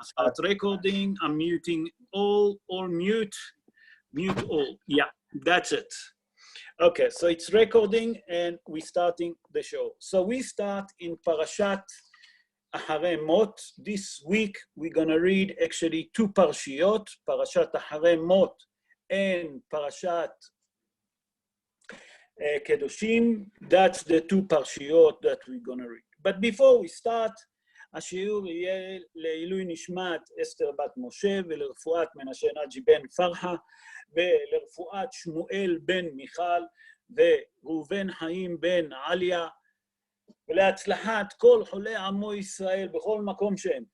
Start recording. I'm muting all or mute all. Yeah, that's it. Okay, so it's recording and we're starting the show. So we start in Parashat Acherei Mot. This week we're gonna read actually two parashiyot, Parashat Acherei Mot and Parashat Kedushim. That's the two parashiyot that we're gonna read. But before we start, השיעור יהיה לעילוי נשמת אסתר בת משה ולרפואת מנשה נג'י בן פרחה ולרפואת שמואל בן מיכל וראובן חיים בן עליה ולהצלחת כל חולי עמו ישראל בכל מקום שהם.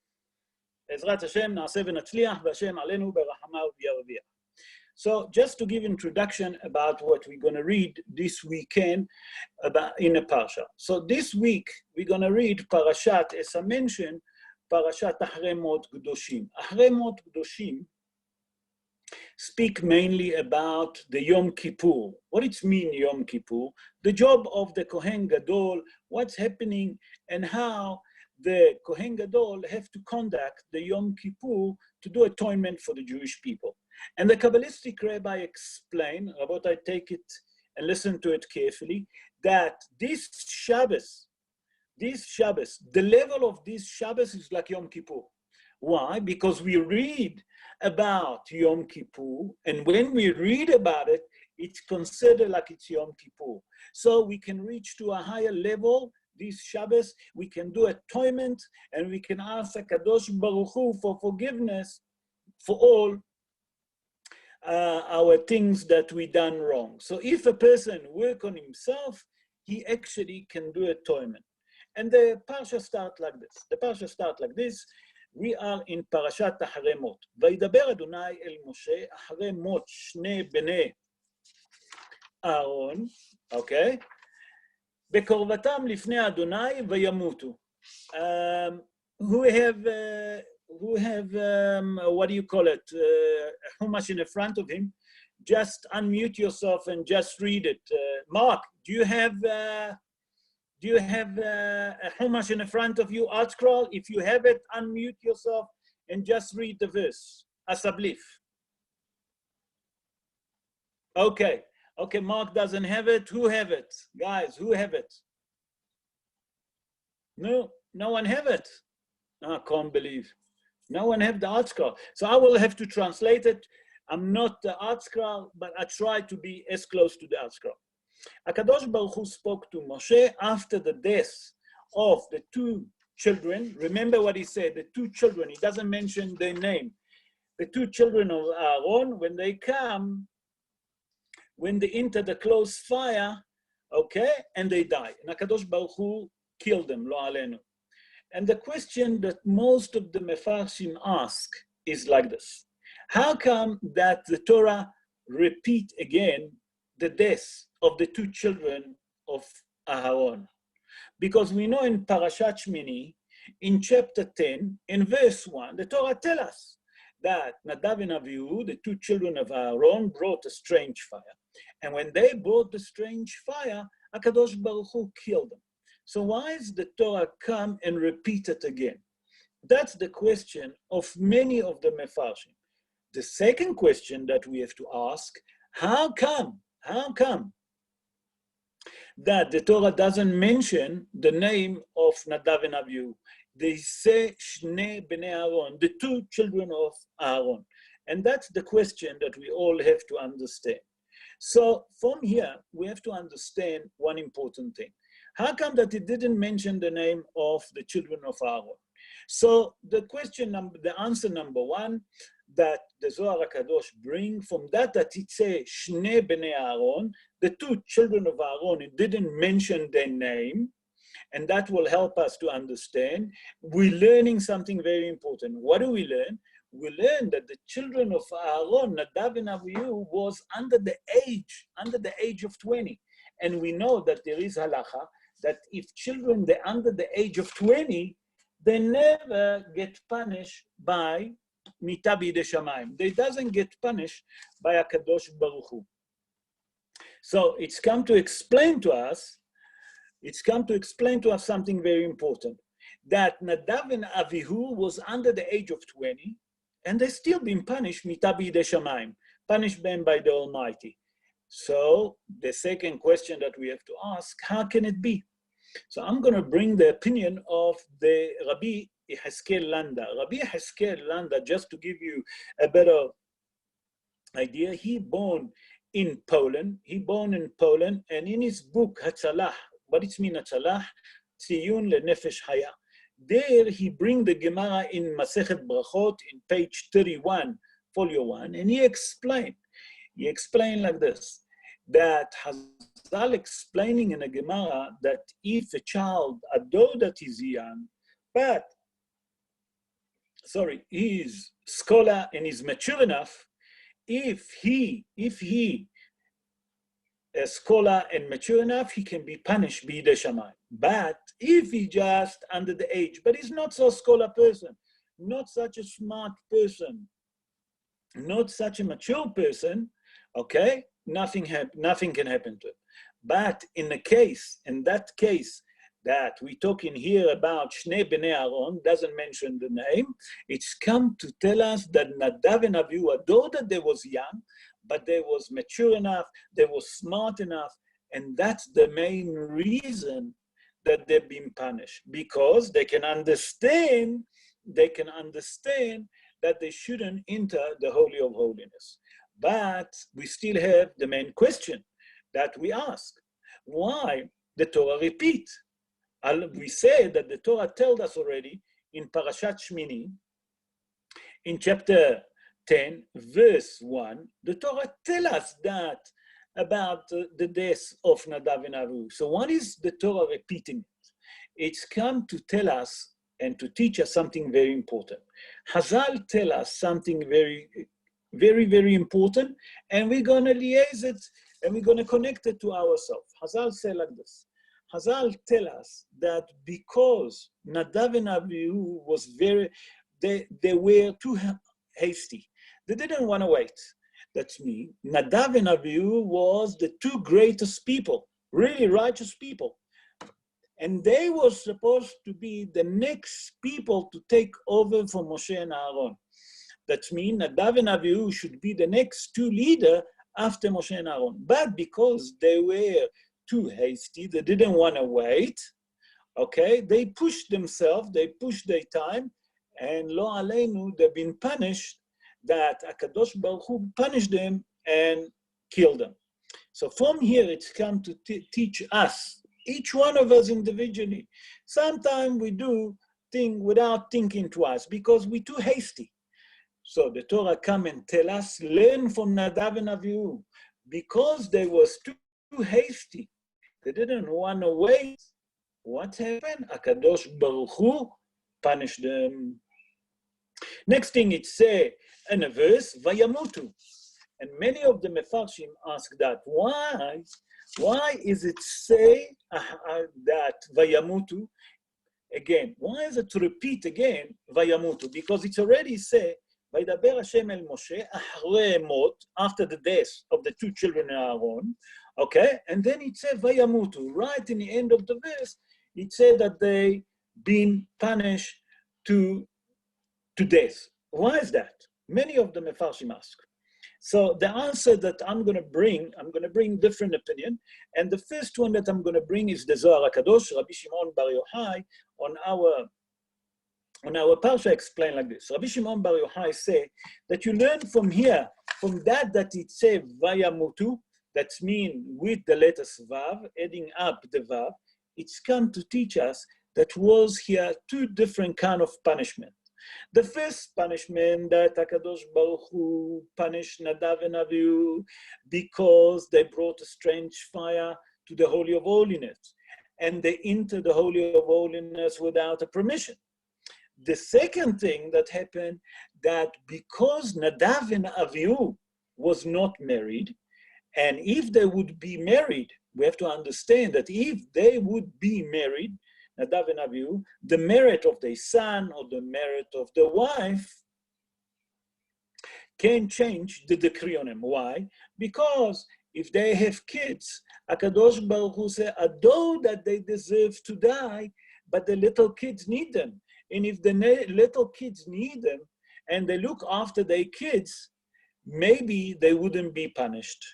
בעזרת השם נעשה ונצליח והשם עלינו ברחמיו וירביע. So just to give introduction about what we're going to read this weekend about in a parsha. So this week we're going to read Parashat, as I mentioned, Parashat Acherei Mot Kedushim. Acherei Mot Kedushim speak mainly about the Yom Kippur. What it means Yom Kippur? The job of the Kohen Gadol, what's happening, and how the Kohen Gadol have to conduct the Yom Kippur to do atonement for the Jewish people. And the Kabbalistic Rabbi explained, Rabbi, take it and listen to it carefully, that this Shabbos, the level of this Shabbos is like Yom Kippur. Why? Because we read about Yom Kippur, and when we read about it, it's considered like it's Yom Kippur. So we can reach to a higher level this Shabbos, we can do atonement, and we can ask HaKadosh Baruch Hu for forgiveness for all our things that we done wrong. So if a person work on himself, he actually can do atonement. And the parsha start like this. The parsha start like this. We are in Parashat Acherei Mot. וידבר אדוני אל משה אחרי מות שני בני אהרון, okay? בקרבתם לפני אדוני וימותו. Who have what do you call it, Chumash in the front of him, just unmute yourself and just read it. Mark, do you have a Chumash in the front of you, art scroll? If you have it, unmute yourself and just read the verse. Asablif. Okay, Mark doesn't have it. Who have it? Guys, who have it? No one have it. I can't believe. No one have the art scroll. So I will have to translate it. I'm not the art scroll, but I try to be as close to the art scroll. HaKadosh Baruch Hu spoke to Moshe after the death of the two children. Remember what he said, the two children, he doesn't mention their name. The two children of Aaron, when they enter the close fire, okay, and they die. And HaKadosh Baruch Hu killed them, lo alenu. And the question that most of the Mefarshim ask is like this. How come that the Torah repeat again the death of the two children of Aaron? Because we know in Parashat Shmini, in chapter 10, in verse 1, the Torah tells us that Nadav and Avihu, the two children of Aaron, brought a strange fire. And when they brought the strange fire, HaKadosh Baruch Hu killed them. So why is the Torah come and repeat it again? That's the question of many of the Mefarshim. The second question that we have to ask, how come that the Torah doesn't mention the name of Nadav and Avihu? They say Shnei Bnei Aaron, the two children of Aaron. And that's the question that we all have to understand. So from here, we have to understand one important thing. How come that it didn't mention the name of the children of Aaron? So the answer number one, that the Zohar HaKadosh bring from that it say Shnei Bnei Aaron, the two children of Aaron, it didn't mention their name, and that will help us to understand. We're learning something very important. What do we learn? We learn that the children of Aaron, Nadav and Avihu, was under the age of 20. And we know that there is halacha that if children, they're under the age of 20, they never get punished by Mita B'Yedei Shamayim. They doesn't get punished by HaKadosh Baruch Hu. So it's come to explain to us something very important. that Nadav and Avihu was under the age of 20, and they still been punished, mitabi de shamayim, punished them by the Almighty. So the second question that we have to ask, how can it be? So I'm going to bring the opinion of the Rabbi Yehezkel Landa. Rabbi Yehezkel Landa, just to give you a better idea, he born in Poland, and in his book, Hatzalah, what it means, Hatzalah, Tziyun leNefesh Haya, there he bring the Gemara in Masechet Brachot in page 31, folio 1, and he explained like this, that Hazal explaining in a Gemara that if a child, although that is young, but, he is scholar and is mature enough, if he a scholar and mature enough, he can be punished b'idei shamayim. But if he just under the age, but he's not so scholar person, not such a smart person, not such a mature person, okay, nothing can happen to him. But in that case that we're talking here about Shnei Bnei Aaron, doesn't mention the name, it's come to tell us that Nadav and Avihu, although that they was young, but they was mature enough, they was smart enough, and that's the main reason that they've been punished, because they can understand that they shouldn't enter the Holy of Holiness. But we still have the main question that we ask: why the Torah repeat? We said that the Torah told us already in Parashat Shmini, in chapter 10, verse 1, the Torah tells us that about the death of Nadav and Avihu. So what is the Torah repeating? It's come to tell us and to teach us something very important. Hazal tell us something very, very, very important, and we're going to liaise it and we're going to connect it to ourselves. Hazal say like this. Hazal tell us that because Nadav and Avihu was they were too hasty. They didn't want to wait. That's me. Nadav and Avihu was the two greatest people, really righteous people. And they were supposed to be the next people to take over from Moshe and Aaron. That means Nadav and Avihu should be the next two leaders after Moshe and Aaron. But because they were too hasty, they didn't want to wait, okay? They pushed themselves, they pushed their time, and lo aleinu, they've been punished, that HaKadosh Baruch Hu punished them and killed them. So from here, it's come to teach us, each one of us individually. Sometimes we do things without thinking twice because we're too hasty. So the Torah come and tell us, learn from Nadav and Avihu. Because they was too hasty, they didn't want to wait. What happened? HaKadosh Baruch Hu punished them. Next thing it say in a verse, Vayamutu. And many of the Mefarshim ask that. Why is it say that Vayamutu again? Why is it to repeat again Vayamutu? Because it's already say, Vaydaber Hashem el Moshe Acherei mot, after the death of the two children of Aaron, okay? And then it said Vayamutu. Right in the end of the verse, it said that they been punished to death. Why is that? Many of the Mefarshim ask. So the answer that I'm going to bring different opinion. And the first one that I'm going to bring is the Zohar HaKadosh, Rabbi Shimon Bar Yochai, on our Parsha explain like this. Rabbi Shimon Bar Yochai say that you learn from here, from that it say Vayamutu, that's mean with the letters Vav, adding up the Vav, it's come to teach us that was here two different kind of punishment. The first punishment that HaKadosh Baruch Hu punished Nadav and Avihu because they brought a strange fire to the Holy of Holiness, and they entered the Holy of Holiness without a permission. The second thing that happened, that because Nadav and Avihu was not married, and if they would be married, we have to understand that if they would be married, Nadav and Avihu, the merit of the son or the merit of the wife can change the decree on them. Why? Because if they have kids, HaKadosh Baruch Hu said, although that they deserve to die, but the little kids need them. And if the little kids need them and they look after their kids, maybe they wouldn't be punished.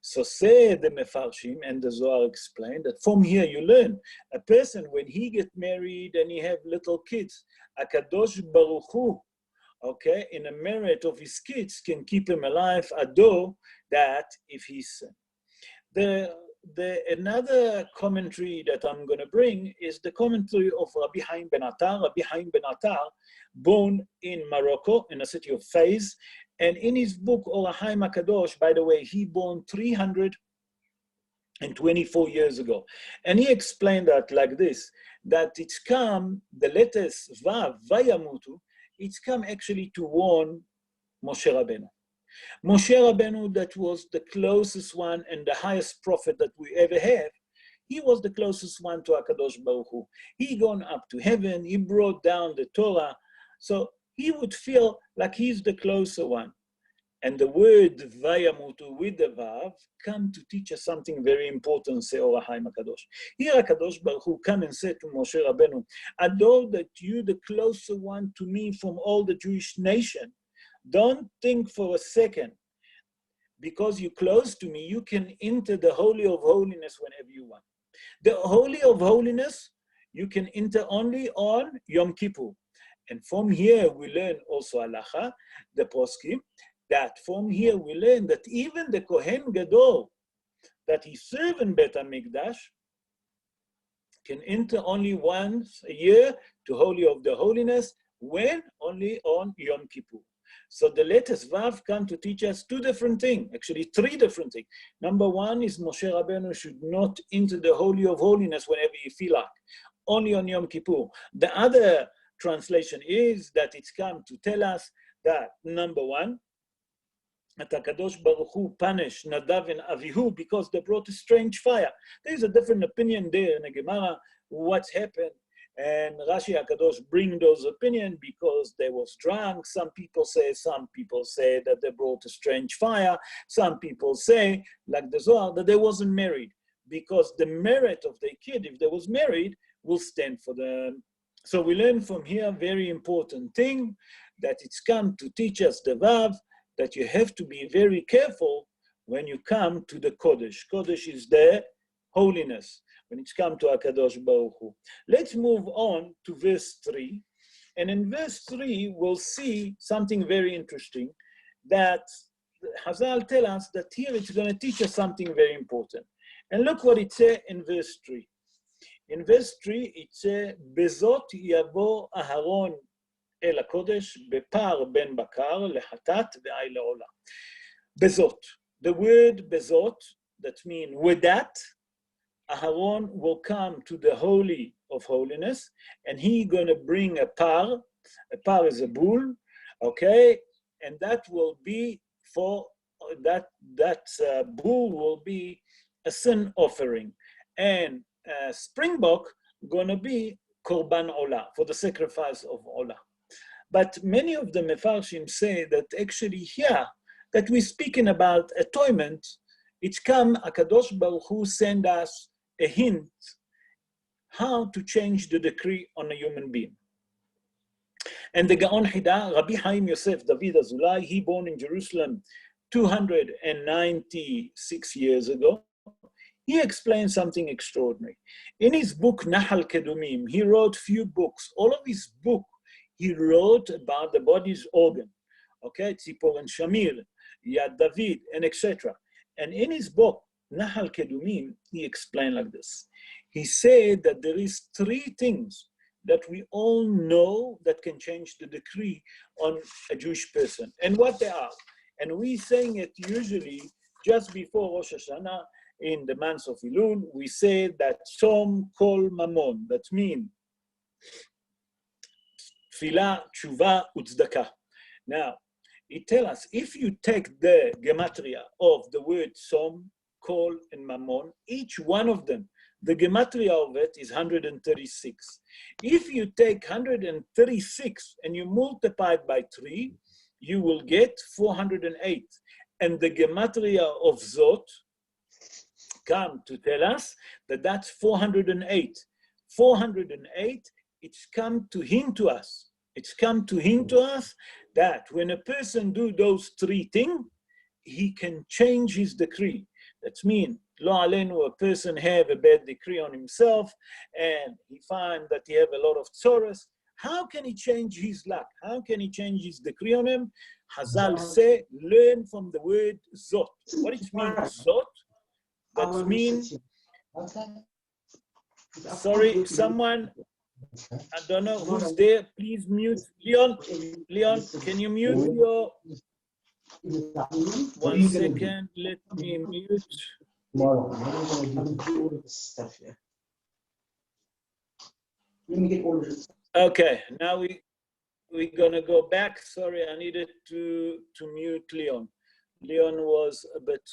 So say the Mefarshim, and the Zohar explained that from here you learn, a person when he get married and he have little kids, HaKadosh Baruch Hu, okay, in the merit of his kids can keep him alive, although that if he's another commentary that I'm going to bring is the commentary of Rabbi Haim Ben Attar. Rabbi Haim Ben Attar, born in Morocco, in the city of Fez, and in his book, Or HaChaim HaKadosh, by the way, he born 324 years ago. And he explained that like this, that it's come, the letters Vav, Vayamutu, it's come actually to warn Moshe Rabbeinu. Moshe Rabbeinu, that was the closest one and the highest prophet that we ever have, he was the closest one to HaKadosh Baruch Hu. He gone up to heaven, he brought down the Torah, so he would feel like he's the closer one. And the word Vayamutu with the Vav come to teach us something very important, say Or HaChaim HaKadosh. Here HaKadosh Baruch Hu come and say to Moshe Rabbeinu, although that you the closer one to me from all the Jewish nation, don't think for a second, because you're close to me, you can enter the Holy of Holiness whenever you want. The Holy of Holiness, you can enter only on Yom Kippur. And from here we learn also halacha, the poskim, that from here we learn that even the Kohen Gadol, that he served in Bet HaMikdash, can enter only once a year to Holy of the Holiness, when? Only on Yom Kippur. So the latest Vav come to teach us two different things, actually three different things. Number one is Moshe Rabbeinu should not enter the Holy of Holiness whenever you feel like, only on Yom Kippur. The other translation is that it's come to tell us that, number one, that HaKadosh Baruch Hu punished Nadav and Avihu because they brought a strange fire. There's a different opinion there in the Gemara, what's happened. And Rashi HaKadosh bring those opinions because they was drunk. Some people say that they brought a strange fire. Some people say, like the Zohar, that they wasn't married because the merit of the kid, if they was married, will stand for them. So we learn from here a very important thing, that it's come to teach us the Vav, that you have to be very careful when you come to the Kodesh. Kodesh is the holiness, when it's come to HaKadosh Baruch Hu. Let's move on to verse 3. And in verse 3, we'll see something very interesting, that Hazal tell us that here it's going to teach us something very important. And look what it says in verse 3. In verse 3, it says, Bezot yavo Aharon el HaKodesh bepar ben bakar lehatat ve'ay le'ola. Bezot. The word bezot, that means with that, Aharon will come to the Holy of Holiness, and he's going to bring a par. A par is a bull, okay? And that will be for, that bull will be a sin offering. And springbok going to be korban olah, for the sacrifice of olah. But many of the mefarshim say that actually here, that we're speaking about atonement, it's come, HaKadosh Baruch Hu send us a hint how to change the decree on a human being. And the Gaon Hida, Rabbi Haim Yosef David Azulai, he born in Jerusalem 296 years ago. He explained something extraordinary. In his book, Nahal Kedumim, he wrote few books. All of his book, he wrote about the body's organ. Okay, Tzipor and Shamir, Yad David, and etc. And in his book, Nahal Kedumim, he explained like this. He said that there is three things that we all know that can change the decree on a Jewish person, and what they are. And we saying it usually just before Rosh Hashanah, in the month of Elul, we say that Tzom Kol Mamon, that means Tfilah, Tshuva, Utzdaka. Now, it tells us, if you take the gematria of the word Tzom, Kol, and Mamon, each one of them, the gematria of it is 136. If you take 136 and you multiply it by 3, you will get 408. And the gematria of Zot come to tell us that that's 408. 408, it's come to hint to us. It's come to hint to us that when a person do those three things, he can change his decree. That means, lo alenu, a person have a bad decree on himself, and he find that he have a lot of tzoros. How can he change his luck? How can he change his decree on him? Hazal say, learn from the word zot. What it means, zot? That means, sorry, someone, I don't know who's there, please mute. Leon, can you mute your, 1 second, let me mute. Okay, now we're gonna go back. Sorry, I needed to mute Leon. Leon was a bit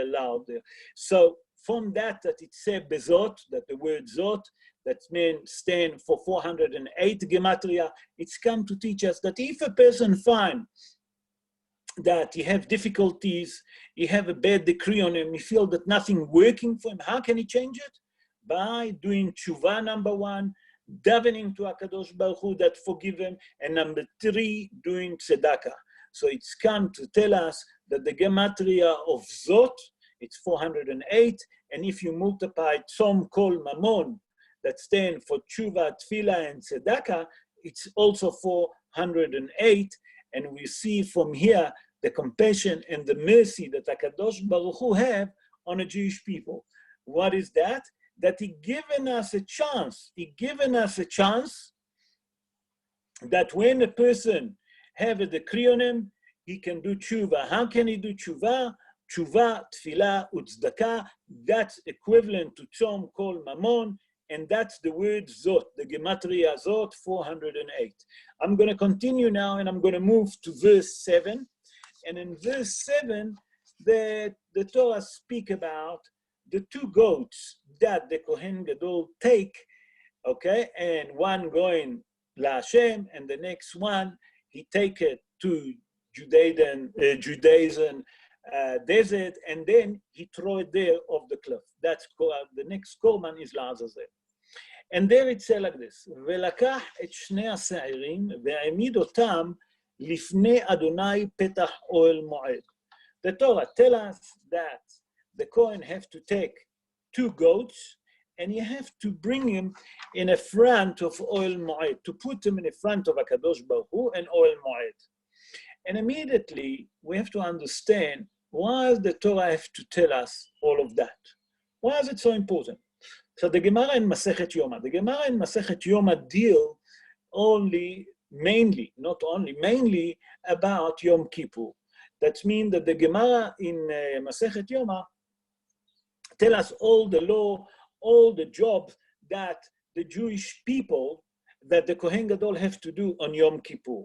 loud there. So from that it said bezot, that the word zot, that means stand for 408 gematria, it's come to teach us that if a person finds that he have difficulties, he have a bad decree on him, he feel that nothing working for him, how can he change it? By doing tshuva, number 1, davening to HaKadosh Baruch Hu that forgive him, and number 3, doing tzedakah. So it's come to tell us that the gematria of Zot, it's 408, and if you multiply Tzom Kol Mamon, that stand for tshuva, tefillah, and tzedakah, it's also 408, and we see from here the compassion and the mercy that HaKadosh Baruch Hu have on the Jewish people. What is that? That he given us a chance. He given us a chance that when a person have a decree on him, he can do tshuva. How can he do tshuva? Tshuva, tefillah, u'tzedakah, that's equivalent to tzom kol mamon, and that's the word zot, the gematria zot, 408. I'm going to continue now, and I'm going to move to verse 7. And in verse 7, the Torah speak about the 2 goats that the Kohen Gadol take, okay, and one going La Hashem, and the next one, he take it to Judean desert, and then he throw it there off the cliff. That's the next korban is La'azazel. And there it says like this, ולקח את שני השעירים והעמיד אותם לפני אדוני פתח אוהל מועד. The Torah tell us that the Kohen have to take 2 goats and you have to bring him in a front of Oil Moed, to put him in the front of HaKadosh Baruch Hu and Oil Moed. And immediately we have to understand why the Torah have to tell us all of that. Why is it so important? So the Gemara in Masechet Yoma, deal mainly about Yom Kippur. That means that the Gemara in Masechet Yoma tell us all the law, all the jobs that the Jewish people, that the Kohen Gadol have to do on Yom Kippur.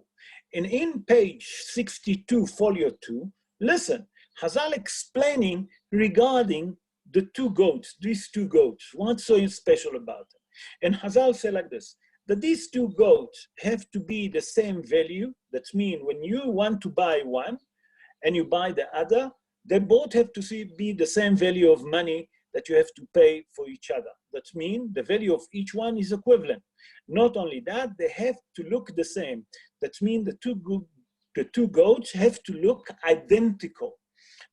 And in page 62, folio 2, listen, Hazal explaining regarding the 2 goats, these 2 goats, what's so special about them. And Hazal say like this, that these 2 goats have to be the same value. That means when you want to buy one and you buy the other, they both have to be the same value of money that you have to pay for each other. That means the value of each one is equivalent. Not only that, they have to look the same. That means the two goats have to look identical.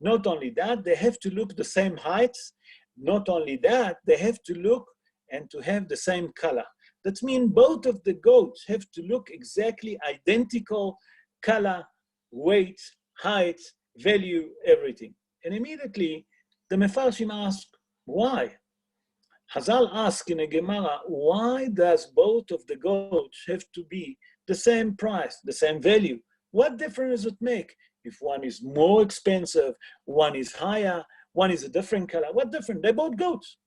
Not only that, they have to look the same heights. Not only that, they have to look and to have the same color. That means both of the goats have to look exactly identical, color, weight, height, value, everything. And immediately, the Mefarshim ask, why? Hazal ask in a Gemara, why does both of the goats have to be the same price, the same value? What difference does it make? If one is more expensive, one is higher, one is a different color, what difference? They're both goats.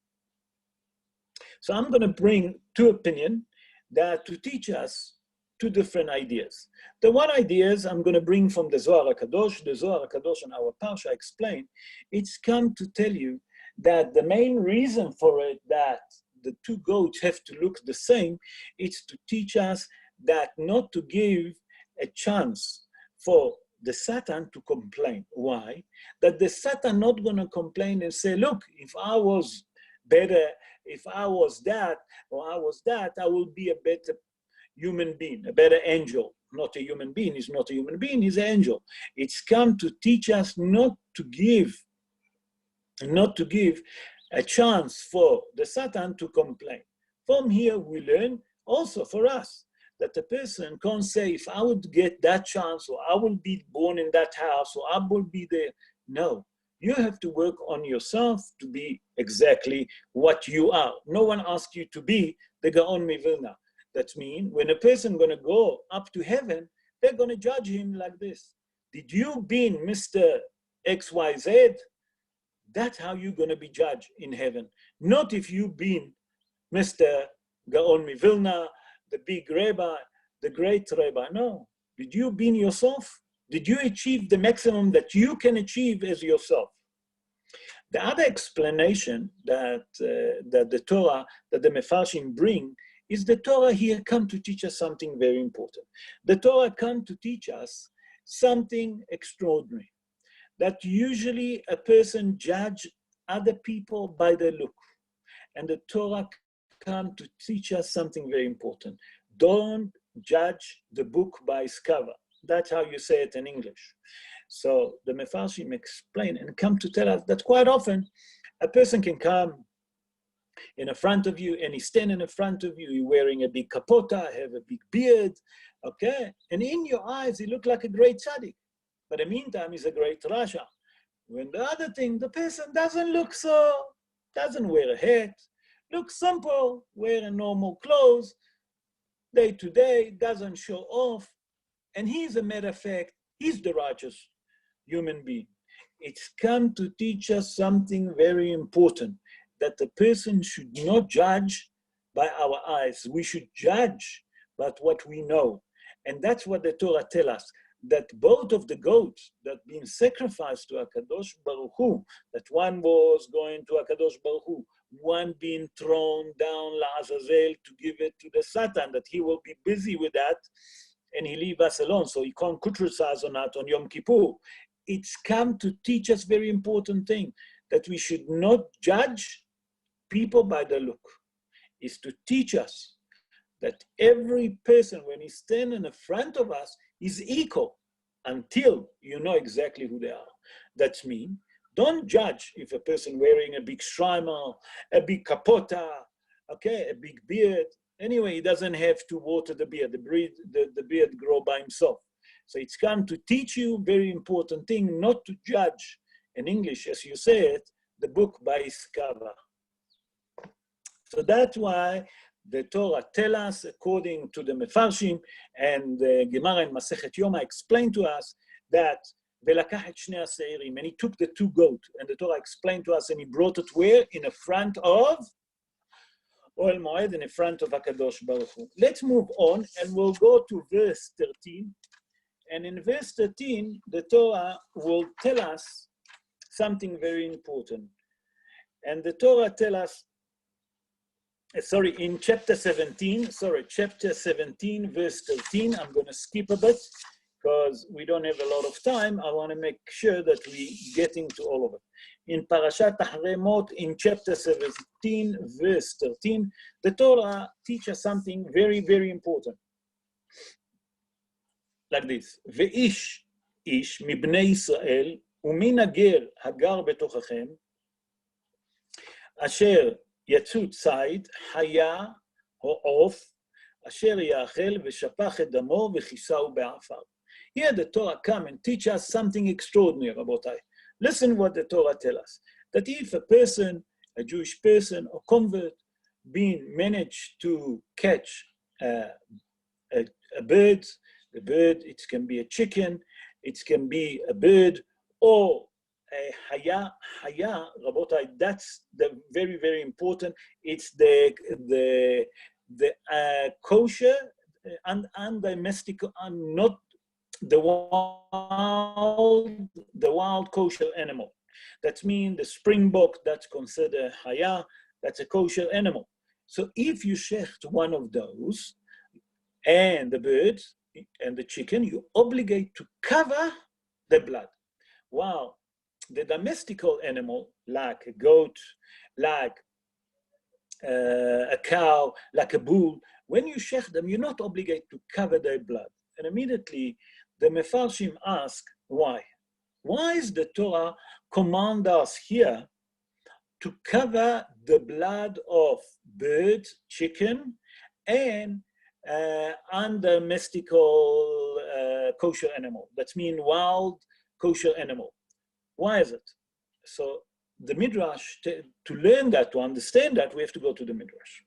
So I'm going to bring 2 opinions that to teach us 2 different ideas. The one ideas I'm going to bring from the Zohar HaKadosh. The Zohar HaKadosh in our Parsha explain, it's come to tell you that the main reason for it that the 2 goats have to look the same, it's to teach us that not to give a chance for the Satan to complain. Why? That the Satan not going to complain and say, look, if I was better. If I was that, or I was that, I will be a better human being, a better angel. Not a human being. He's not a human being. He's an angel. It's come to teach us not to give a chance for the Satan to complain. From here, we learn also for us that a person can't say, if I would get that chance, or I will be born in that house, or I will be there. No, you have to work on yourself to be exactly what you are. No one asks you to be the Gaon Mivilna. That means when a person going to go up to heaven, they're going to judge him like this. Did you be Mr. XYZ? That's how you're going to be judged in heaven. Not if you've been Mr. Gaon Mivilna, the big rabbi, the great rabbi. No. Did you be yourself? Did you achieve the maximum that you can achieve as yourself? The other explanation that the Torah, that the Mefarshim bring, is the Torah here come to teach us something very important. The Torah come to teach us something extraordinary. That usually a person judge other people by their look. And the Torah come to teach us something very important. Don't judge the book by its cover. That's how you say it in English. So the Mefarshim explain and come to tell us that quite often a person can come in front of you and he's standing in front of you, he's wearing a big kapota, have a big beard, okay? And in your eyes, he look like a great tzaddik. But in the meantime, he's a great rasha. When the other thing, the person doesn't look so, doesn't wear a hat, looks simple, wearing normal clothes, day to day, doesn't show off. And he's a matter of fact, he's the righteous human being. It's come to teach us something very important, that the person should not judge by our eyes. We should judge by what we know. And that's what the Torah tells us, that both of the goats that been sacrificed to HaKadosh Baruch Hu, that one was going to HaKadosh Baruch Hu, one being thrown down La'azazel to give it to the Satan, that he will be busy with that, and he leave us alone, so he can't criticize on that on Yom Kippur. It's come to teach us very important thing, that we should not judge people by the look. It's to teach us that every person, when he's standing in front of us, is equal until you know exactly who they are. That means, don't judge if a person wearing a big shrimer, a big kapota, okay, a big beard. Anyway, he doesn't have to water the beard. The beard grow by himself. So it's come to teach you very important thing, not to judge, in English, as you say it, the book by its cover. So that's why the Torah tell us, according to the Mefarshim, and the Gemara in Masechet Yoma explained to us that Velakach et shnei ha'seirim, and he took the two goats, and the Torah explained to us, and he brought it where? In the front of Ohel Moed, in the front of HaKadosh Baruch Hu. Let's move on, and we'll go to verse 13. And in verse 13, the Torah will tell us something very important. And the Torah tell us, in chapter 17, verse 13, I'm going to skip a bit because we don't have a lot of time. I want to make sure that we get into all of it. In Parashat Acherei, in chapter 17, verse 13, the Torah teaches something very, very important. Like this, Ve'ish ish mibnei Yisrael umin hager hagar betochem asher יצאו ציד, חיה או עוף, אשר יאכל ושפך את דמו וכיסהו בעפר. Here the Torah come and teach us something extraordinary, Rabotai. Listen what the Torah tell us. That if a person, a Jewish person or convert, being managed to catch a bird, the bird, it can be a chicken, it can be a bird, or Haya, Rabotai, that's the very, very important. It's the kosher and domestic, and not the wild kosher animal. That means the springbok, that's considered Haya, that's a kosher animal. So if you shecht one of those, and the bird and the chicken, you obligate to cover the blood. Wow. The domestical animal, like a goat, like a cow, like a bull, when you shech them, you're not obligated to cover their blood. And immediately the Mefarshim ask, why? Why is the Torah command us here to cover the blood of birds, chicken, and undomestical kosher animal? That means wild kosher animal. Why is it? So the Midrash, to learn that, to understand that, we have to go to the Midrash.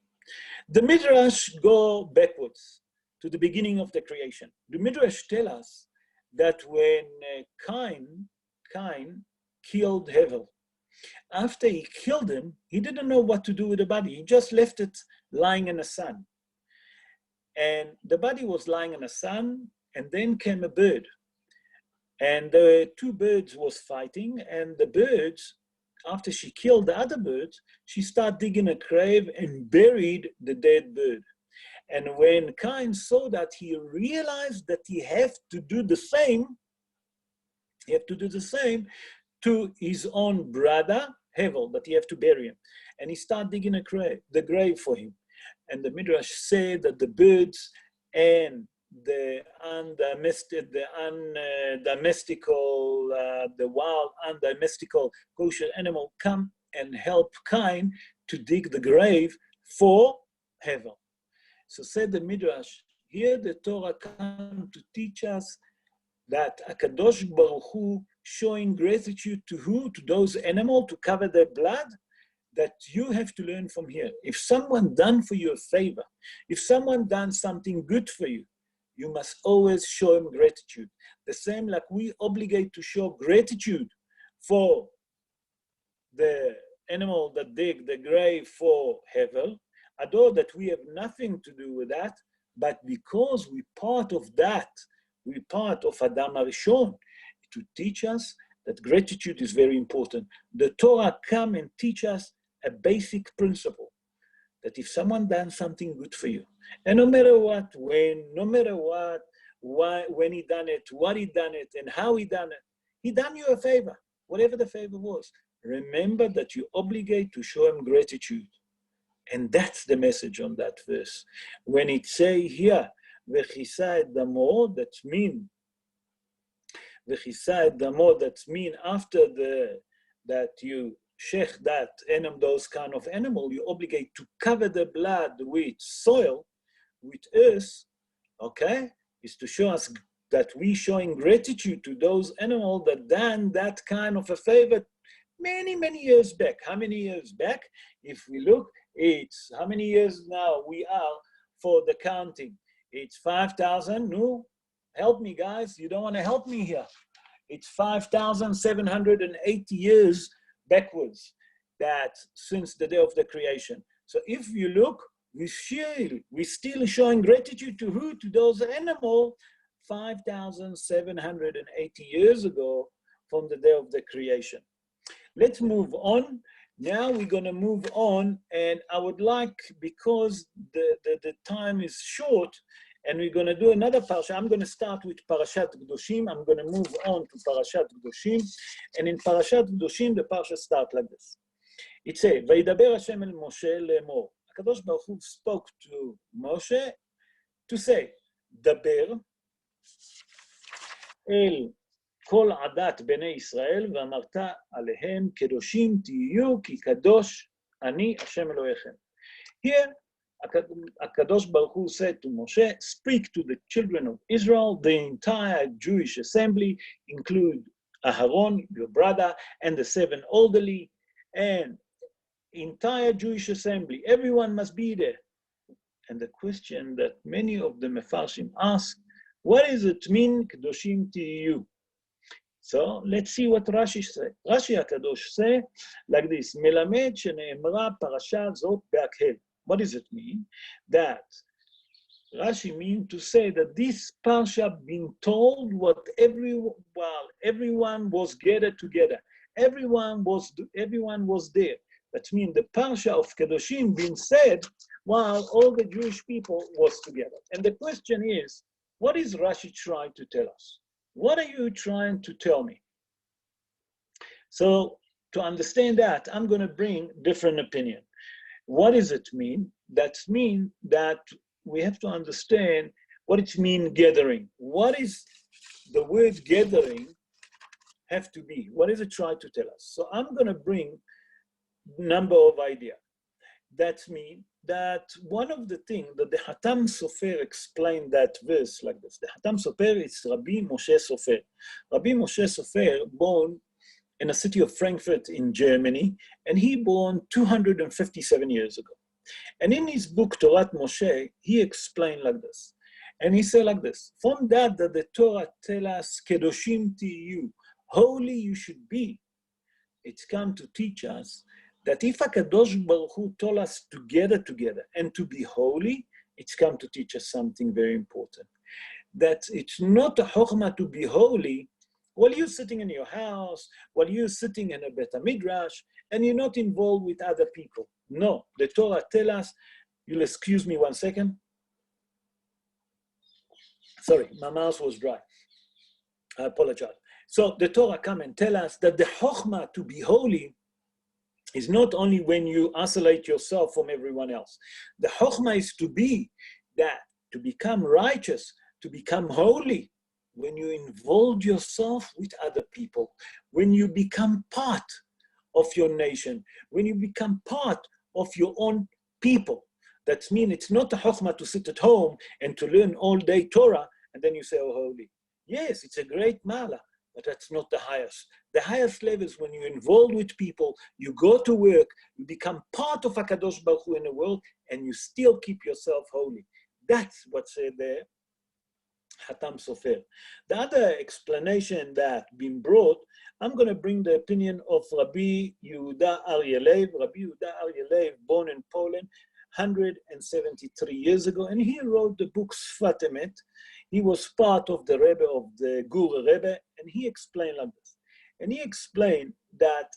The Midrash go backwards to the beginning of the creation. The Midrash tell us that when Cain killed Hevel, after he killed him, he didn't know what to do with the body. He just left it lying in the sun. And the body was lying in the sun, and then came a bird. And the two birds was fighting, and the birds, after she killed the other birds, she started digging a grave and buried the dead bird. And when Cain saw that, he realized that he have to do the same. He have to do the same to his own brother Hevel, that he have to bury him. And he started digging the grave for him. And the Midrash said that the birds and the wild undomestical kosher animal come and help Cain to dig the grave for Hevel. So said the Midrash, here the Torah come to teach us that HaKadosh Baruch Hu showing gratitude to who? To those animals to cover their blood, that you have to learn from here. If someone done for you a favor, if someone done something good for you, you must always show him gratitude. The same like we obligate to show gratitude for the animal that dig the grave for Hevel, although that we have nothing to do with that, but because we part of that, we part of Adam HaRishon, to teach us that gratitude is very important. The Torah come and teach us a basic principle, that if someone done something good for you, and no matter what, when, no matter what, why, when he done it, what he done it, and how he done it, he done you a favor, whatever the favor was. Remember that you obligate to show him gratitude. And that's the message on that verse. When it say here, V'chisa et damo, that mean, V'chisa et damo, that mean after that you shech that animal, those kind of animal, you obligate to cover the blood with soil, with earth, okay, is to show us that we showing gratitude to those animals that done that kind of a favor many, many years back. How many years back? If we look, it's how many years now we are for the counting? It's 5,000. No, help me, guys. You don't want to help me here. It's 5,780 years backwards, that since the day of the creation. So if you look, we still showing gratitude to who? To those animals 5,780 years ago from the day of the creation. Let's move on. Now we're going to move on, and I would like, because the time is short, and we're going to do another parasha. I'm going to start with Parashat Kedushim. I'm going to move on to Parashat Kedushim. And in Parashat Kedushim, the parasha starts like this. It says, Vaydaber Hashem el Moshe lemor. HaKadosh Baruch Hu spoke to Moshe to say, Daber el כל עדת בני ישראל, ואמרת עליהם, קדושים תהיו, כי קדוש אני השם אלוהיכם. Here, HaKadosh Baruch Hu said to Moshe, speak to the children of Israel, the entire Jewish assembly, include Aharon, your brother, and the 7 elderly, and entire Jewish assembly. Everyone must be there. And the question that many of the Mefarshim ask, what does it mean, Kedoshim Tiyu? So let's see what Rashi say. Rashi HaKadosh say like this, Melamed shene'emra parasha zot be'akhel. What does it mean? That Rashi mean to say that this parsha been told what everyone was gathered together. Everyone was there. That means the parsha of Kedoshim being said while all the Jewish people was together. And the question is, what is Rashi trying to tell us? What are you trying to tell me? So to understand that, I'm going to bring different opinion. What does it mean? That means that we have to understand what it means gathering. What is the word gathering have to be? What does it try to tell us? So I'm going to bring number of ideas. That means that one of the things that the Hatam Sofer explained that verse like this. The Hatam Sofer is Rabbi Moshe Sofer. Rabbi Moshe Sofer born in the city of Frankfurt in Germany, and he born 257 years ago. And in his book, Torah Moshe, he explained like this. And he said like this, from that the Torah tells us, Kedushim you, holy you should be. It's come to teach us that if HaKadosh Baruch Hu told us to gather together and to be holy, it's come to teach us something very important. That it's not a chokhmah to be holy while you're sitting in your house, while you're sitting in a Bet HaMidrash, and you're not involved with other people. No, the Torah tells us, you'll excuse me 1 second. Sorry, my mouth was dry. I apologize. So the Torah come and tell us that the chokhmah to be holy is not only when you isolate yourself from everyone else. The chokhmah is to be that, to become righteous, to become holy, when you involve yourself with other people, when you become part of your nation, when you become part of your own people. That means it's not a chokhmah to sit at home and to learn all day Torah, and then you say, oh, holy. Yes, it's a great mala, but that's not the highest. The highest level is when you're involved with people, you go to work, you become part of HaKadosh Baruch Hu in the world, and you still keep yourself holy. That's what's said there, Hatam Sofer. The other explanation that been brought, I'm going to bring the opinion of Rabbi Yehuda Aryeh Lev. Rabbi Yehuda Aryeh Lev, born in Poland 173 years ago, and he wrote the book Sfat Emet. He was part of the Rebbe of the Gur Rebbe, and he explained like this. And he explained that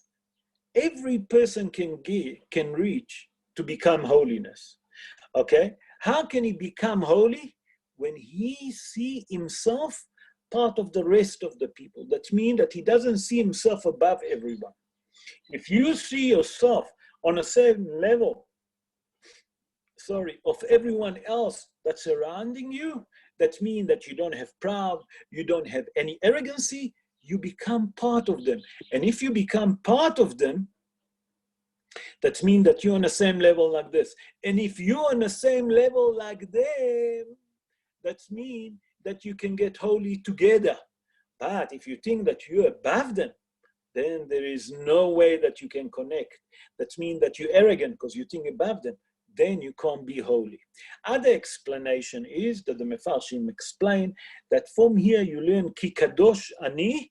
every person can reach to become holiness. Okay? How can he become holy? When he see himself part of the rest of the people. That means that he doesn't see himself above everyone. If you see yourself on a same level, of everyone else that's surrounding you, that means that you don't have proud, you don't have any arrogancy, you become part of them. And if you become part of them, that means that you're on the same level like this. And if you're on the same level like them, that means that you can get holy together. But if you think that you're above them, then there is no way that you can connect. That means that you're arrogant because you think above them. Then you can't be holy. Other explanation is that the Mefarshim explain that from here you learn Ki Kadosh Ani.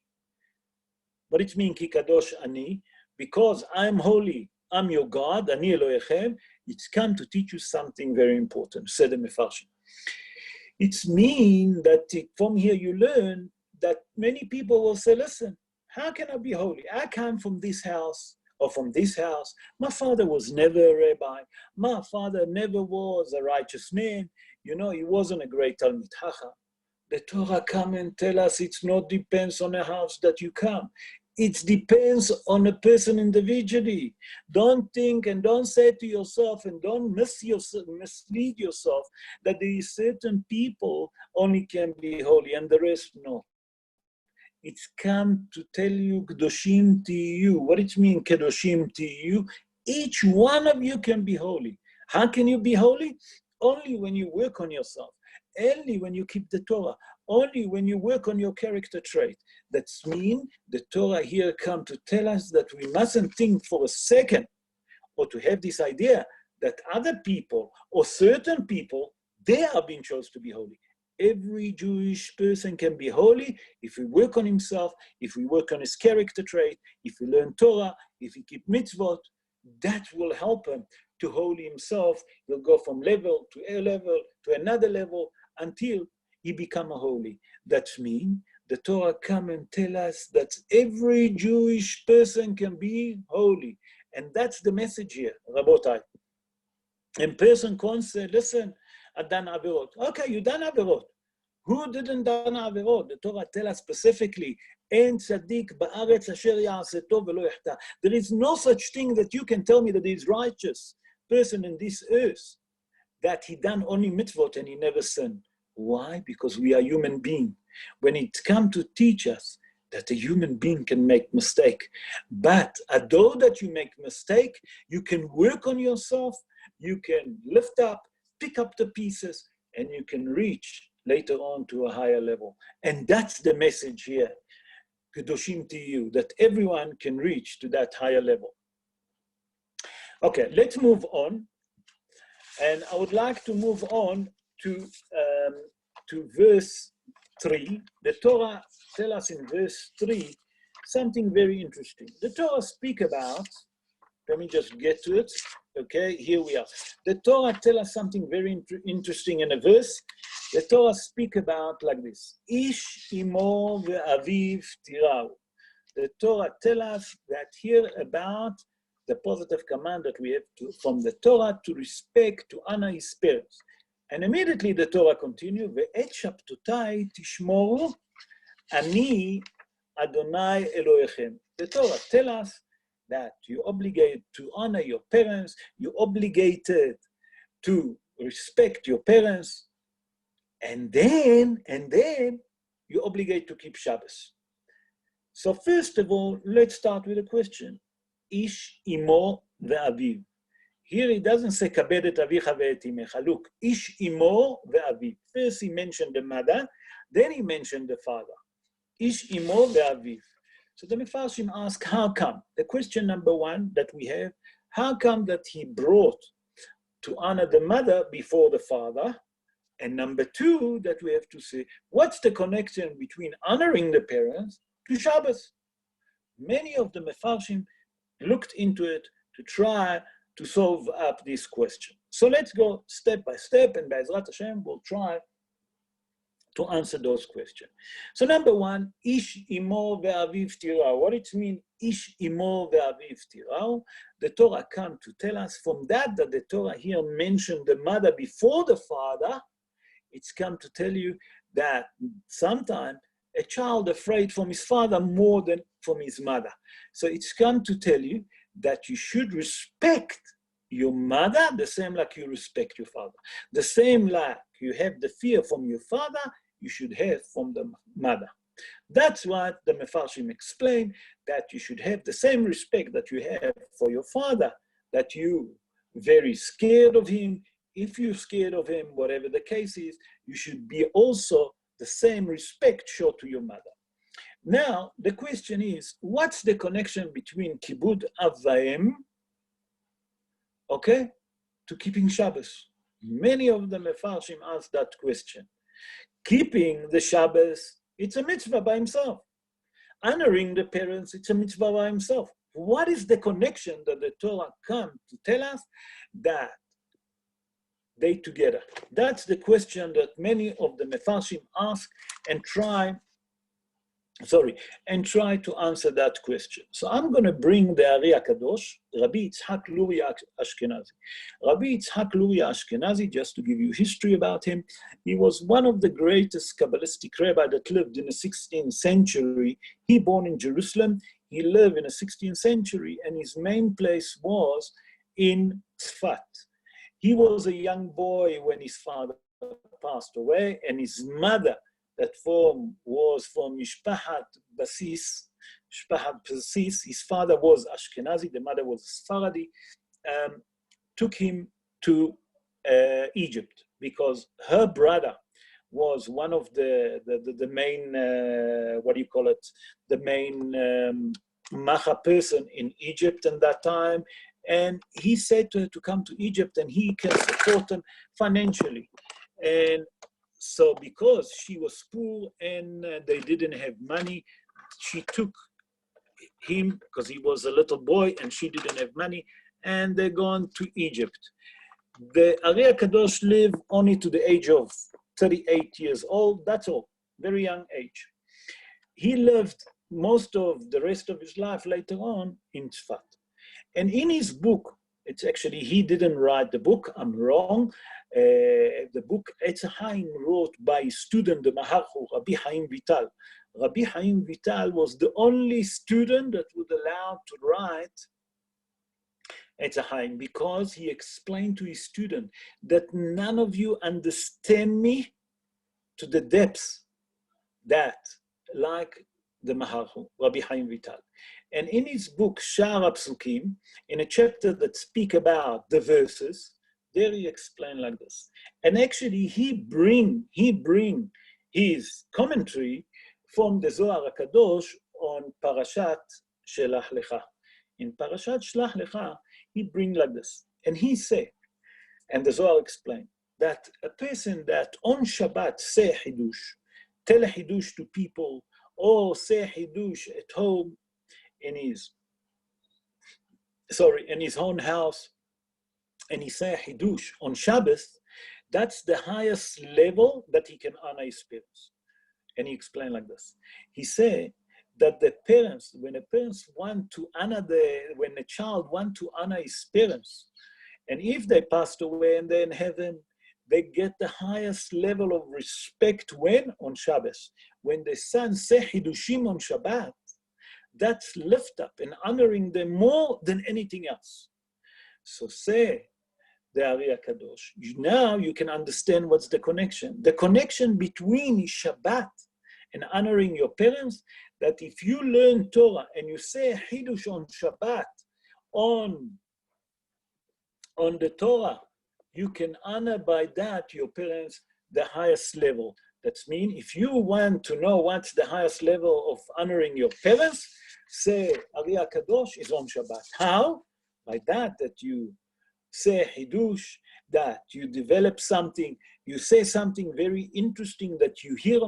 What it means Ki Kadosh Ani? Because I'm holy, I'm your God, Ani Elohechem, it's come to teach you something very important, said the Mefarshim. It means that from here you learn that many people will say, listen, how can I be holy? I come from this house, or from this house. My father was never a rabbi. My father never was a righteous man. You know, he wasn't a great Talmid Chacham. The Torah come and tell us it's not depends on the house that you come. It depends on a person individually. Don't think and don't say to yourself and don't mislead yourself that there is certain people only can be holy and the rest no. It's come to tell you, Kedushim you. What it means, Kedushim you? Each one of you can be holy. How can you be holy? Only when you work on yourself. Only when you keep the Torah. Only when you work on your character trait. That means the Torah here come to tell us that we mustn't think for a second or to have this idea that other people or certain people, they are being chosen to be holy. Every Jewish person can be holy if he work on himself, if we work on his character trait, if he learn Torah, if he keep mitzvot. That will help him to holy himself. He'll go from level to a level to another level until he become a holy. That means the Torah come and tell us that every Jewish person can be holy. And that's the message here, Rabotai. And person can't say, listen, I done averot. Okay, you done averot. Who didn't done averot? The Torah tells us specifically, En tzaddik ba'aretz asher ya'aseh tov velo yachta. There is no such thing that you can tell me that he is righteous. person in this earth that he done only mitzvot and he never sinned. Why? Because we are human beings. When it comes to teach us that a human being can make mistake, but although that you make mistake, you can work on yourself, you can lift up, pick up the pieces, and you can reach later on to a higher level. And that's the message here, Kedushim to you, that everyone can reach to that higher level. Okay, let's move on. And I would like to move on to verse 3. The Torah tells us in verse 3 something very interesting. The Torah speak about, let me just get to it. Okay, here we are. The Torah tells us something very interesting in a verse. The Torah speak about like this. Ish imo ve'aviv tirau. The Torah tells us that here about the positive command that we have to, from the Torah to respect, to honor his parents. And immediately the Torah continues, Ve'et shabtotai tishmoru ani Adonai Elohechem. The Torah tells us that you're obligated to honor your parents, you're obligated to respect your parents, and then you're obligated to keep Shabbos. So first of all, let's start with a question. Ish imo ve'aviv. Here he doesn't say kabed et avicha ve'et imecha. Look, ish imo ve'aviv. First he mentioned the mother, then he mentioned the father. Ish imo ve'aviv. So the Mefarshim ask, how come? The question number one that we have, how come that he brought to honor the mother before the father? And number two, that we have to say, what's the connection between honoring the parents to Shabbos? Many of the Mefarshim looked into it to try to solve up this question. So let's go step by step, and Be'ezrat Hashem will try to answer those questions. So number one, Ish imo ve'aviv tirau. What it means, Ish imo ve'aviv tirau? The Torah come to tell us from that the Torah here mentioned the mother before the father. It's come to tell you that sometimes a child afraid from his father more than from his mother. So it's come to tell you that you should respect your mother the same like you respect your father. The same like you have the fear from your father, you should have from the mother. That's what the Mefarshim explain, that you should have the same respect that you have for your father, that you very scared of him. If you're scared of him, whatever the case is, you should be also the same respect shown to your mother. Now, the question is, what's the connection between Kibud Avvaim, okay, to keeping Shabbos? Many of the Mefarshim ask that question. Keeping the Shabbos, it's a mitzvah by himself. Honoring the parents, it's a mitzvah by himself. What is the connection that the Torah come to tell us that they together? That's the question that many of the Mefarshim ask and try to answer that question. So I'm going to bring the Ari HaKadosh, Rabbi Yitzhak Luria Ashkenazi. Rabbi Yitzhak Luria Ashkenazi, just to give you history about him, he was one of the greatest Kabbalistic rabbi that lived in the 16th century. He born in Jerusalem, he lived in the 16th century, and his main place was in Tzfat. He was a young boy when his father passed away, and his mother, that was from Mishpahat Basis. His father was Ashkenazi, the mother was Sephardi, took him to Egypt because her brother was one of the main, the main Macha person in Egypt in that time. And he said to her to come to Egypt and he can support them financially. And so because she was poor and they didn't have money, she took him because he was a little boy and she didn't have money, and they're gone to Egypt. The Ari HaKadosh lived only to the age of 38 years old, that's all, very young age. He lived most of the rest of his life later on in Tzfat. And in his book, it's actually, he didn't write the book, I'm wrong. The book Etz Chaim wrote by student, the Maharchu, Rabbi Chaim Vital. Rabbi Chaim Vital was the only student that was allowed to write Etzachaim, because he explained to his student that none of you understand me to the depths that, like the Maharu, Rabbi Chaim Vital. And in his book, Sha'ar HaPsukim, in a chapter that speak about the verses, there he explained like this. And actually he bring his commentary from the Zohar HaKadosh on Parashat Shelach Lecha. In Parashat Shelach Lecha, he bring like this. And he say, and the Zohar explained, that a person that on Shabbat say Hidush, tell a Hidush to people, or say Hidush at home in his own house, and he say Hidush on Shabbos, that's the highest level that he can honor his parents. And he explained like this. He said that the parents, when a child want to honor his parents, and if they passed away and they're in heaven, they get the highest level of respect when? On Shabbos. When the son say Kedushim on Shabbat, that's lift up and honoring them more than anything else. So say the Acherei Kadosh. Now you can understand what's the connection. The connection between Shabbat and honoring your parents, that if you learn Torah and you say Hidush on Shabbat, on the Torah, you can honor by that your parents the highest level. That means if you want to know what's the highest level of honoring your parents, say Acherei Kadosh is on Shabbat. How? By that you say Hidush, that you develop something, you say something very interesting that you hear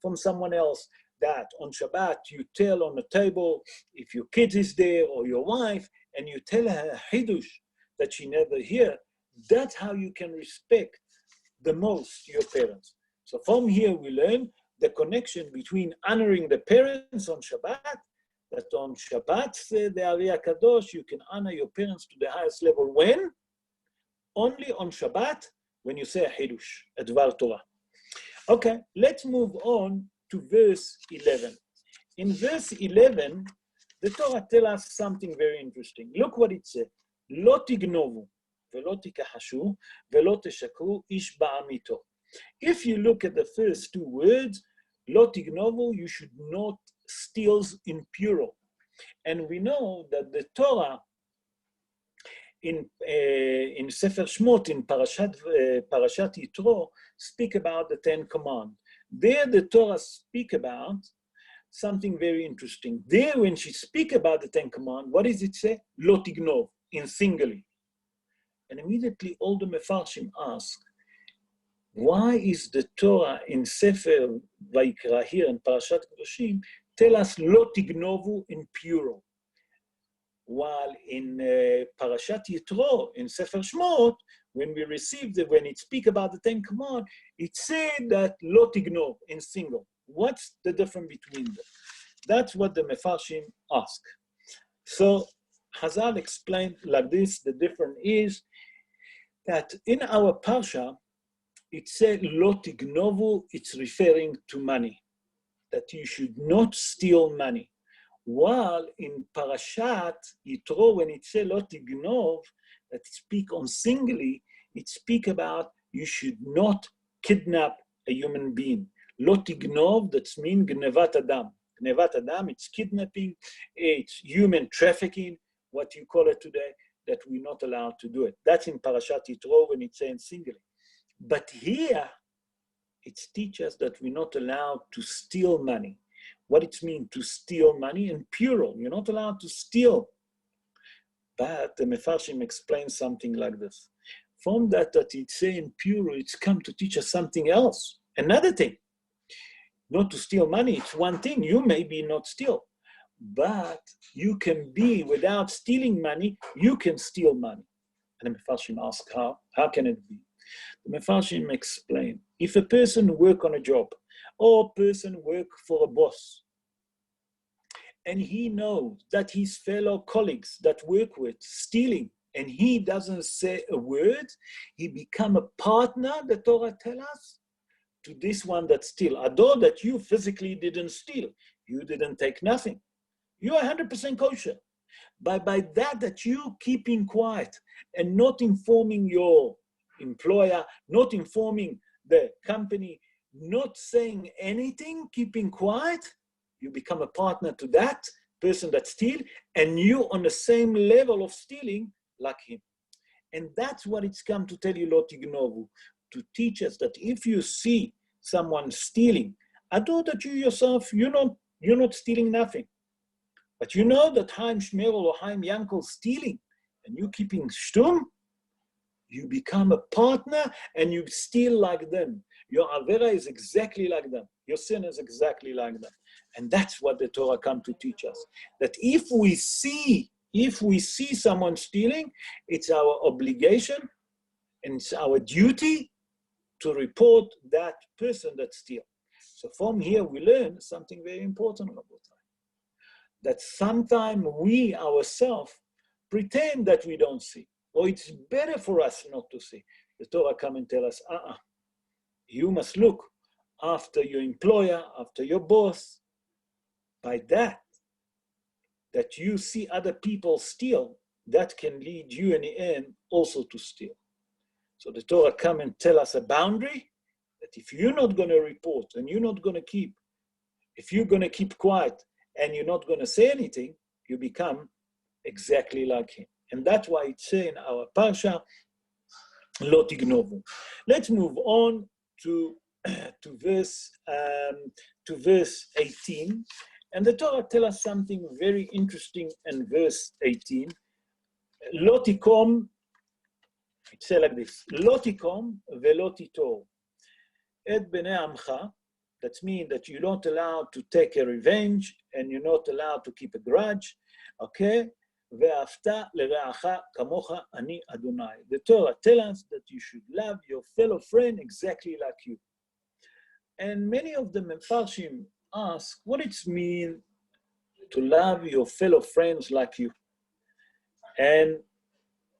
from someone else, that on Shabbat you tell on the table, if your kid is there or your wife, and you tell her Hidush that she never hear. That's how you can respect the most your parents. So from here we learn the connection between honoring the parents on Shabbat, that on Shabbat, said the Acherei Kadosh, you can honor your parents to the highest level. When? Only on Shabbat, when you say a Hidush, a Dvar Torah. Okay, let's move on to verse 11. In verse 11, the Torah tells us something very interesting. Look what it says. Lo tignovu, velo tikahashu, velo teshakru, ish ba'amito. If you look at the first two words, lo tignovu, you should not steal in plural. And we know that the Torah in Sefer Shmot, in Parashat Yitro, speak about the Ten Commandments. There the Torah speak about something very interesting. There when she speak about the Ten Commandments, what does it say? Lo tignov, in singularly. And immediately all the Mefarshim ask, why is the Torah in Sefer Vayikra here in Parashat Kedushim tell us lo tignovu in plural? While in Parashat Yitro, in Sefer Shmot, when it speak about the Ten Commandments, it said that lo tignov in single. What's the difference between them? That's what the Mefarshim ask. So Hazal explained like this, the difference is that in our Parsha, it said lo tignovu, it's referring to money, that you should not steal money. While in Parashat Yitro, when it says lo tignov, that speak on singly, it speak about you should not kidnap a human being. Lo tignov, that means gnevat adam. Gnevat adam, it's kidnapping, it's human trafficking, what you call it today, that we're not allowed to do it. That's in Parashat Yitro when it's saying singly. But here, it teaches that we're not allowed to steal money. What it means to steal money in plural. You're not allowed to steal. But the Mefarshim explains something like this. From that it's saying in plural, it's come to teach us something else. Another thing. Not to steal money, it's one thing. You maybe not steal. But you can be, without stealing money, you can steal money. And the Mefarshim ask how? How can it be? The Mefarshim explain, if a person work on a job, or a person work for a boss, and he knows that his fellow colleagues that work with stealing, and he doesn't say a word, he become a partner, the Torah tells us, to this one that steal. Although that you physically didn't steal, you didn't take nothing. You are 100% kosher. By that you keeping quiet and not informing your employer, not informing the company, not saying anything, keeping quiet, you become a partner to that person that steals, and you on the same level of stealing like him. And that's what it's come to tell you, Lo Tignovu, to teach us that if you see someone stealing, I know that you yourself, you're not stealing nothing. But you know that Chaim Shmerel or Chaim Yankel stealing, and you keeping shtum, you become a partner and you steal like them. Your avera is exactly like them. Your sin is exactly like them. And that's what the Torah come to teach us. That if we see someone stealing, it's our obligation and it's our duty to report that person that steals. So from here we learn something very important about that. That sometimes we ourselves pretend that we don't see, or it's better for us not to see. The Torah come and tell us, you must look after your employer, after your boss. By that you see other people steal, that can lead you in the end also to steal. So the Torah come and tell us a boundary, that if you're not going to report and you're not going to keep, if you're going to keep quiet and you're not going to say anything, you become exactly like him. And that's why it's saying in our Parsha, Lo Tignovu. Let's move on to verse 18. And the Torah tells us something very interesting in verse 18. Lo tikom, it says like this, Lo tikom velo titor. Et bnei amcha, that means that you're not allowed to take a revenge and you're not allowed to keep a grudge, okay? Ve'afta lereacha kamocha ani Adonai. The Torah tells us that you should love your fellow friend exactly like you. And many of the Mefarshim ask what it means to love your fellow friends like you. And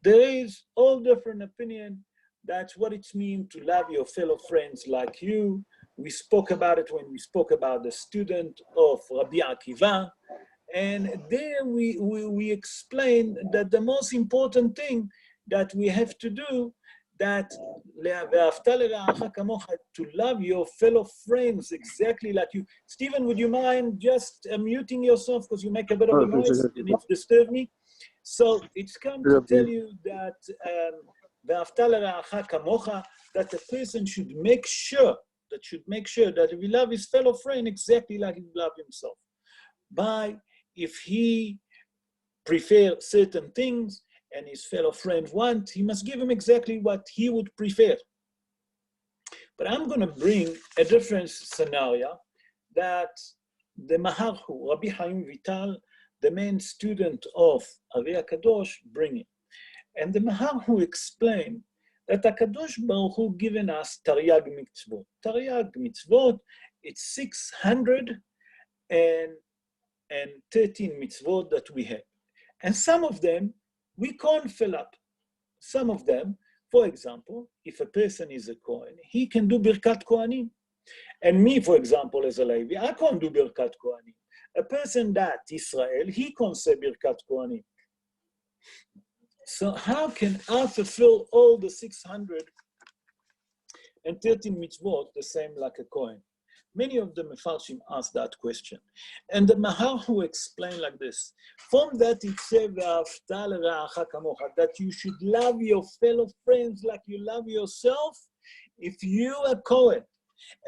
there is all different opinion. That's what it means to love your fellow friends like you. We spoke about it when we spoke about the student of Rabbi Akiva. And there we explained that the most important thing that we have to do, that to love your fellow friends exactly like you. Stephen, would you mind just muting yourself because you make a bit of a noise and it disturbs me? So it's come to tell you that that the person should make sure that he love his fellow friend exactly like he love himself. If he prefers certain things and his fellow friend want, he must give him exactly what he would prefer. But I'm going to bring a different scenario that the Maharhu, Rabbi Chaim Vital, the main student of Avi HaKadosh, bring it. And the Maharhu explained that HaKadosh Baruch Hu given us Taryag Mitzvot. Taryag Mitzvot, it's 613 mitzvot that we have. And some of them, we can't fill up. Some of them, for example, if a person is a Kohen, he can do Birkat Kohanim. And me, for example, as a Levy, I can't do Birkat Kohanim. A person that Israel, he can't say Birkat Kohanim. So how can I fulfill all the 613 mitzvot the same like a Kohen? Many of the Mefarshim ask that question. And the Maharhu explained like this. From that it says that you should love your fellow friends like you love yourself. If you are Kohen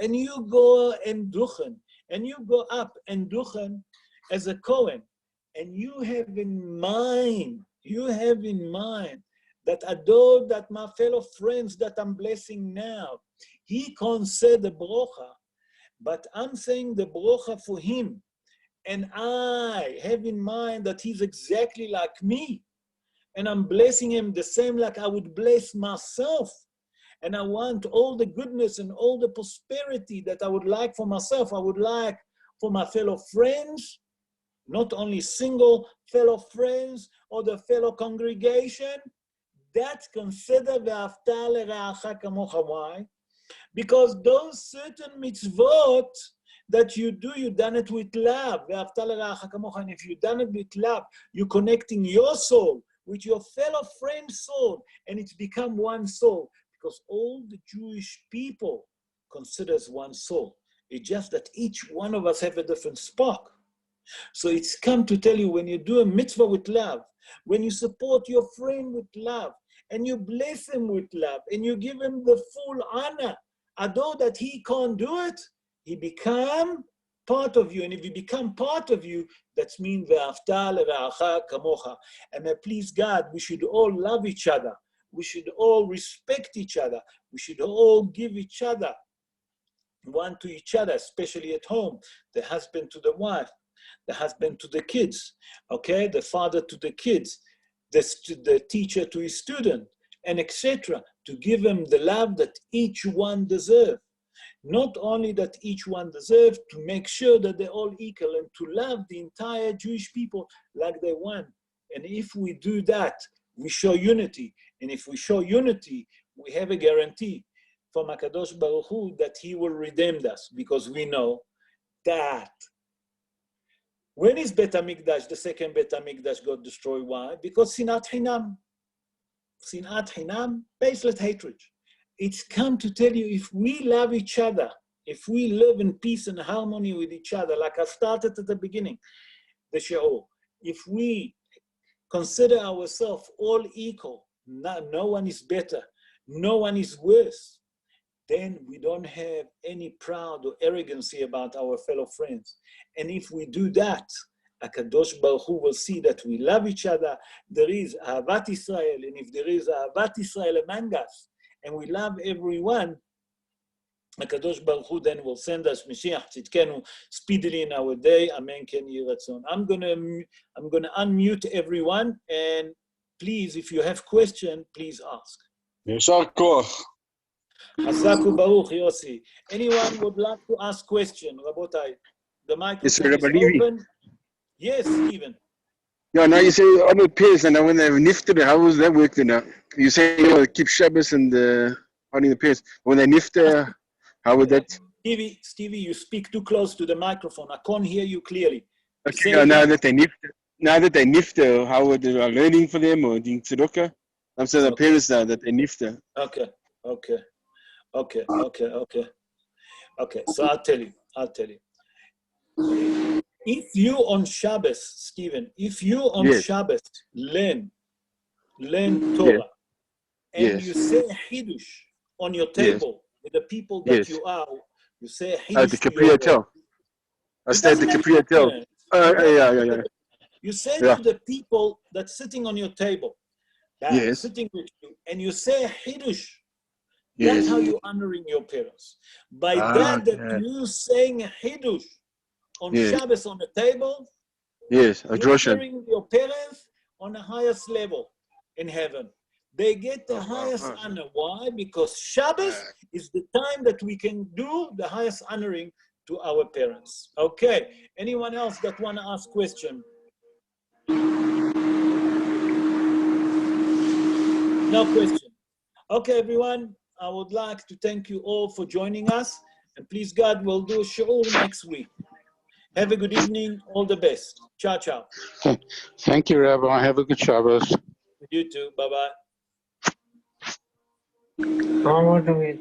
and you go and duchen, and you go up and duchen as a Kohen, and you have in mind that although that my fellow friends that I'm blessing now, he can't say the brocha, but I'm saying the brocha for him. And I have in mind that he's exactly like me. And I'm blessing him the same like I would bless myself. And I want all the goodness and all the prosperity that I would like for myself, I would like for my fellow friends, not only single fellow friends or the fellow congregation. That's considered ve'afta lereacha kamocha. Why? Because those certain mitzvot, that you done it with love. And if you've done it with love, you're connecting your soul with your fellow friend's soul, and it's become one soul, because all the Jewish people considers one soul. It's just that each one of us have a different spark. So it's come to tell you, when you do a mitzvah with love, when you support your friend with love, and you bless him with love, and you give him the full honor, although that he can't do it, he become part of you. And if he become part of you, that means ve'afta l'ra'acha kamocha. And please God, we should all love each other. We should all respect each other. We should all give each other, one to each other, especially at home, the husband to the wife, the husband to the kids, okay, the father to the kids, the teacher to his student, and etc., to give them the love that each one deserves. Not only that each one deserves, to make sure that they're all equal, and to love the entire Jewish people like they want. And if we do that, we show unity. And if we show unity, we have a guarantee from HaKadosh Baruch Hu that he will redeem us, because we know that when is Bet HaMikdash, the second Bet HaMikdash, got destroyed? Why? Because Sinat Hinam. Sinat Hinam, baseless hatred. It's come to tell you, if we love each other, if we live in peace and harmony with each other, like I started at the beginning, the shi'ur, if we consider ourselves all equal, no one is better, no one is worse, then we don't have any proud or arrogancy about our fellow friends. And if we do that, HaKadosh Baruch Hu will see that we love each other. There is Ahavat Israel, and if there is Ahavat Israel among us, and we love everyone, HaKadosh Baruch Hu then will send us Mashiach Tzidkenu speedily in our day. Amen. Ken Yeh Ratzon. I'm gonna unmute everyone, and please, if you have question, please ask. Yeshar Koach. Hazaku Baruch Yossi. Anyone would like to ask question, Rabotai? The microphone is open. Yes, Stephen. Yeah, now you say other pairs, and when they've nifted, how was that working now? You say keep Shabbos and holding the pairs. When they nifted, how would that? Stevie, you speak too close to the microphone. I can't hear you clearly. Okay, now that they nifted, how would they learning for them or doing tzedakah? I'm saying the parents now that they nifted. Okay. So I'll tell you. If you on Shabbos, Stephen, if you on Shabbos learn Torah, and you say Hidush on your table with the people that you are, you say Hidush the Kipriyatel. I said the Kipriyatel. Yeah. You say to the people that's sitting on your table, sitting with you, and you say Hidush. That's how you're honoring your parents. By that you saying Hidush on Shabbos on the table, you're honoring your parents on the highest level in heaven. They get the highest honor. Why? Because Shabbos is the time that we can do the highest honoring to our parents. Okay. Anyone else that want to ask question? No question. Okay, everyone. I would like to thank you all for joining us. And please, God, we'll do a shi'ur next week. Have a good evening. All the best. Ciao, ciao. Thank you, Rabbi. Have a good Shabbos. You too. Bye-bye. How do we